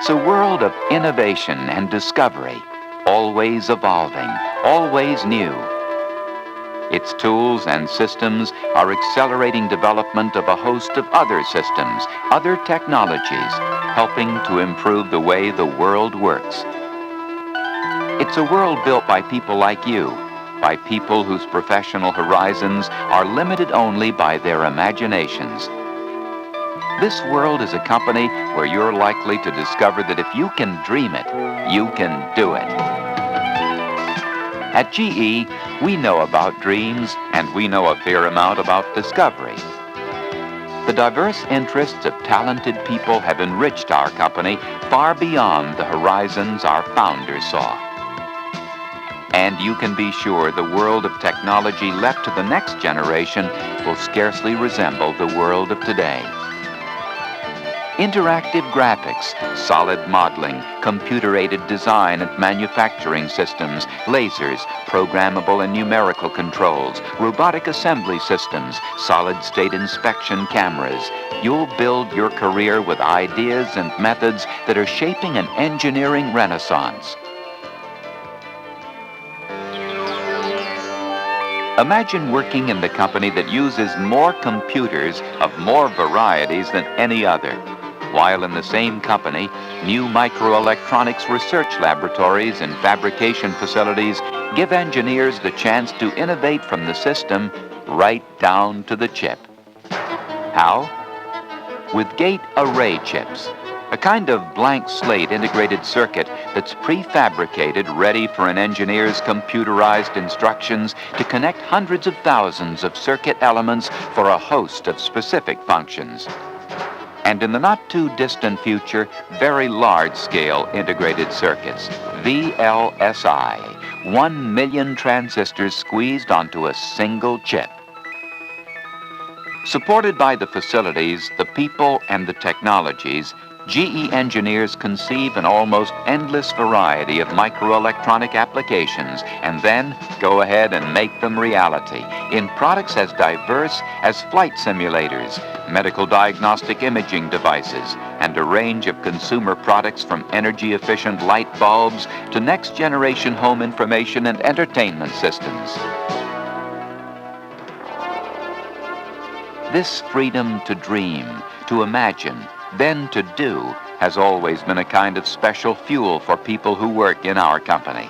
It's a world of innovation and discovery, always evolving, always new. Its tools and systems are accelerating development of a host of other systems, other technologies, helping to improve the way the world works. It's a world built by people like you, by people whose professional horizons are limited only by their imaginations. This world is a company where you're likely to discover that if you can dream it, you can do it. At GE, we know about dreams, and we know a fair amount about discovery. The diverse interests of talented people have enriched our company far beyond the horizons our founders saw. And you can be sure the world of technology left to the next generation will scarcely resemble the world of today. Interactive graphics, solid modeling, computer-aided design and manufacturing systems, lasers, programmable and numerical controls, robotic assembly systems, solid-state inspection cameras. You'll build your career with ideas and methods that are shaping an engineering renaissance. Imagine working in the company that uses more computers of more varieties than any other, while in the same company, new microelectronics research laboratories and fabrication facilities give engineers the chance to innovate from the system right down to the chip. How? With gate array chips, a kind of blank slate integrated circuit that's prefabricated, ready for an engineer's computerized instructions to connect hundreds of thousands of circuit elements for a host of specific functions. And in the not-too-distant future, very large-scale integrated circuits, VLSI, 1 million transistors squeezed onto a single chip. Supported by the facilities, the people, and the technologies, GE engineers conceive an almost endless variety of microelectronic applications and then go ahead and make them reality in products as diverse as flight simulators, medical diagnostic imaging devices, and a range of consumer products from energy-efficient light bulbs to next-generation home information and entertainment systems. This freedom to dream, to imagine, then to do, has always been a kind of special fuel for people who work in our company.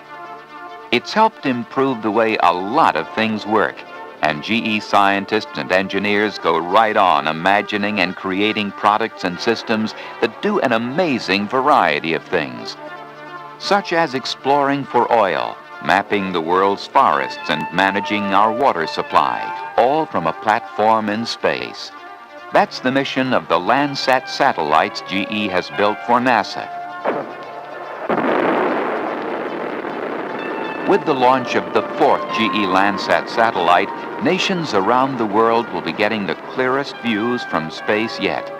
It's helped improve the way a lot of things work, and GE scientists and engineers go right on imagining and creating products and systems that do an amazing variety of things, such as exploring for oil, mapping the world's forests, and managing our water supply, all from a platform in space. That's the mission of the Landsat satellites GE has built for NASA. With the launch of the 4th GE Landsat satellite, nations around the world will be getting the clearest views from space yet.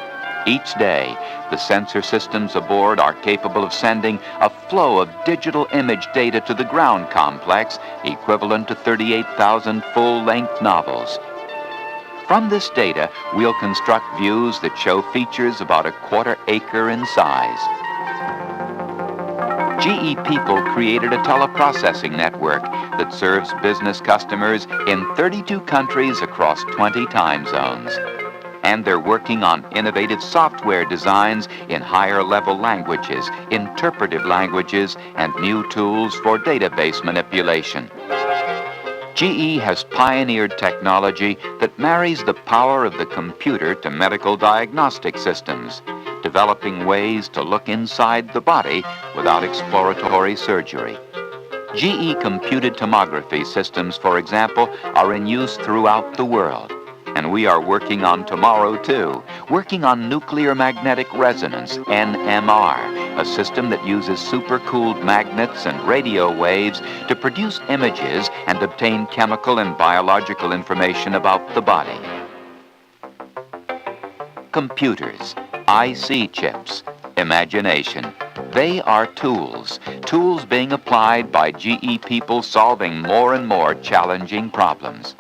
Each day, the sensor systems aboard are capable of sending a flow of digital image data to the ground complex, equivalent to 38,000 full-length novels. From this data, we'll construct views that show features about a quarter acre in size. GE people created a teleprocessing network that serves business customers in 32 countries across 20 time zones. And they're working on innovative software designs in higher-level languages, interpretive languages, and new tools for database manipulation. GE has pioneered technology that marries the power of the computer to medical diagnostic systems, developing ways to look inside the body without exploratory surgery. GE computed tomography systems, for example, are in use throughout the world. And we are working on tomorrow, too, working on nuclear magnetic resonance, NMR, a system that uses supercooled magnets and radio waves to produce images and obtain chemical and biological information about the body. Computers, IC chips, imagination. They are tools being applied by GE people solving more and more challenging problems.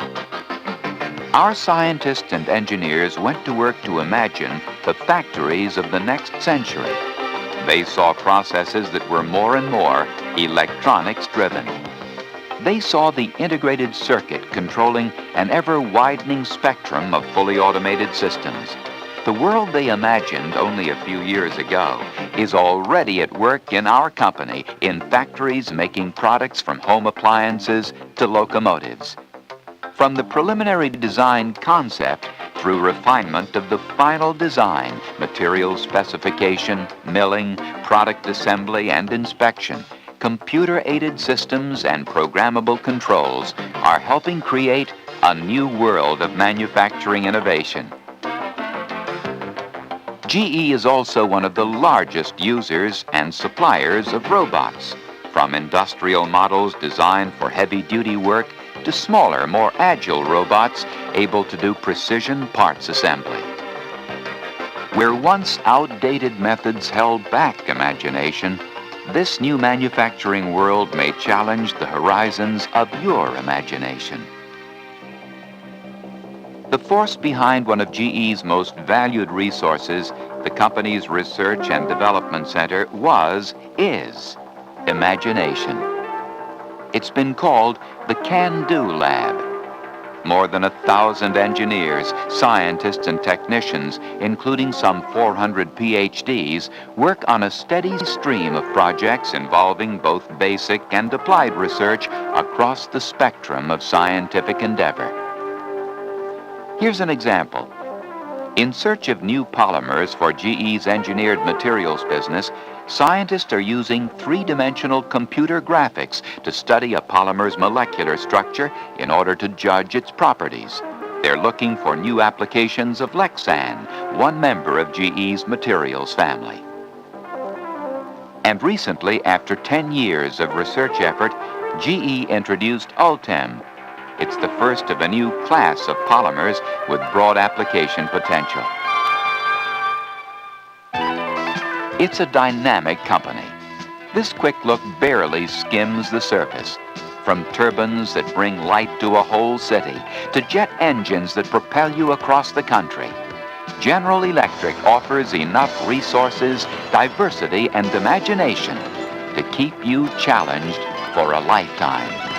Our scientists and engineers went to work to imagine the factories of the next century. They saw processes that were more and more electronics-driven. They saw the integrated circuit controlling an ever-widening spectrum of fully automated systems. The world they imagined only a few years ago is already at work in our company in factories making products from home appliances to locomotives. From the preliminary design concept through refinement of the final design, material specification, milling, product assembly, and inspection, computer-aided systems and programmable controls are helping create a new world of manufacturing innovation. GE is also one of the largest users and suppliers of robots, from industrial models designed for heavy-duty work to smaller, more agile robots able to do precision parts assembly. Where once outdated methods held back imagination, this new manufacturing world may challenge the horizons of your imagination. The force behind one of GE's most valued resources, the company's Research and Development Center, is imagination. It's been called the Can-Do Lab. More than 1,000 engineers, scientists, and technicians, including some 400 PhDs, work on a steady stream of projects involving both basic and applied research across the spectrum of scientific endeavor. Here's an example. In search of new polymers for GE's engineered materials business, scientists are using three-dimensional computer graphics to study a polymer's molecular structure in order to judge its properties. They're looking for new applications of Lexan, one member of GE's materials family. And recently, after 10 years of research effort, GE introduced Ultem. It's the first of a new class of polymers with broad application potential. It's a dynamic company. This quick look barely skims the surface. From turbines that bring light to a whole city, to jet engines that propel you across the country, General Electric offers enough resources, diversity, and imagination to keep you challenged for a lifetime.